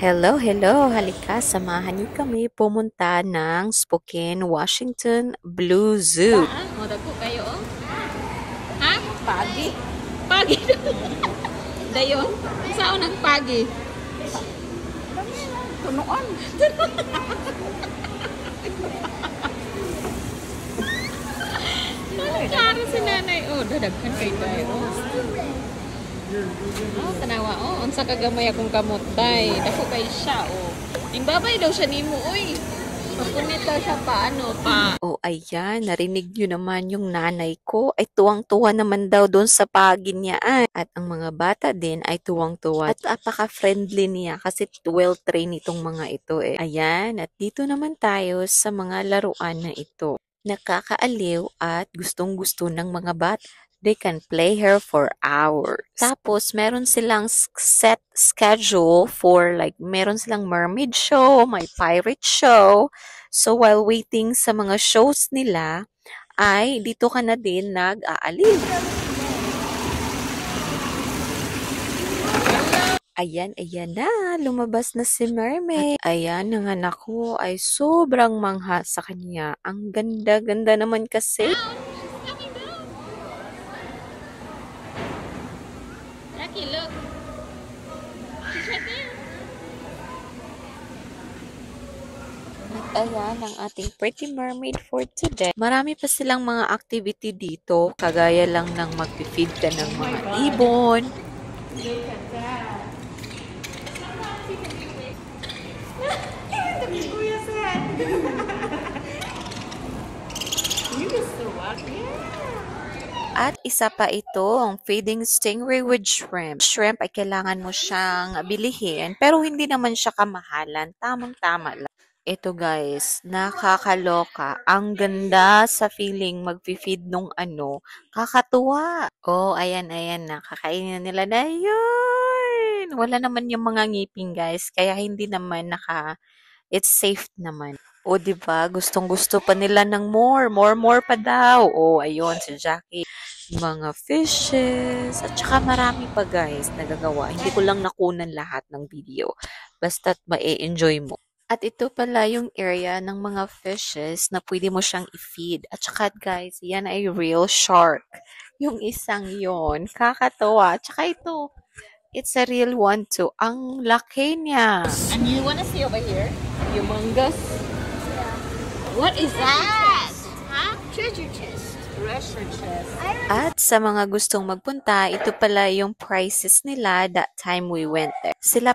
Hello, hello! Halika, samahan niyo kami pumunta ng Spokane, Washington Blue Zoo. O, dagko kayo, oh. Ha? Pagi. Pagi. Dayon? Saan nagpagi? Tunuan. Klaro si nanay. Oh, dadaghan kay tayo. Oh, tanawa. Oh, unsa ka gamay akong kamutay. Dako kay siya, oh. Ing babay daw siya nimo, uy. Mapunit daw siya pa, ano, pa. Oh, ayan, narinig niyo naman yung nanay ko. Ay tuwang-tuwa naman daw doon sa pagi niya. At ang mga bata din ay tuwang-tuwa. At apaka-friendly niya kasi well-trained itong mga ito eh. Ayan, at dito naman tayo sa mga laruan na ito. Nakakaaliw at gustong-gusto ng mga bata. They can play here for hours. Tapos, meron silang set schedule for like, meron silang mermaid show, may pirate show. So, while waiting sa mga shows nila, ay dito ka na din nag-aaliw. Ayan, ayan na. Lumabas na si Mermaid. At ayan, ang anak ko ay sobrang mangha sa kanya. Ang ganda-ganda naman kasi. Jackie, look. She's right there. At ayan ang ating Pretty Mermaid for today. Marami pa silang mga activity dito. Kagaya lang ng mag-feed ka ng mga ibon. Look at that. Kuya said. You used to walk, yeah. At isa pa ito, ang feeding stingray with shrimp. Shrimp ay kailangan mo siyang bilihin, pero hindi naman siya kamahalan. Tamang-tama lang. Ito guys, nakakaloka. Ang ganda sa feeling mag-feed nung ano. Kakatuwa. Oh, ayan, ayan na. Kakainin nila na yun. Wala naman yung mga ngipin guys, kaya hindi naman it's safe naman. O, di ba? Gustong-gusto pa nila ng more pa daw. O, ayun, si Jackie. Mga fishes, at saka marami pa guys nagagawa. Hindi ko lang nakunan lahat ng video. Basta't ma-enjoy mo. At ito pala yung area ng mga fishes na pwede mo siyang i-feed. At saka guys, yan ay real shark. Yung isang yon, kakatawa. At saka ito, it's a real one too. Ang laki niya. And you wanna see over here? Humongous. What is that? Huh? Treasure chest. Treasure chest. At sa mga gustong magpunta, ito pala yung prices nila that time we went there. Sila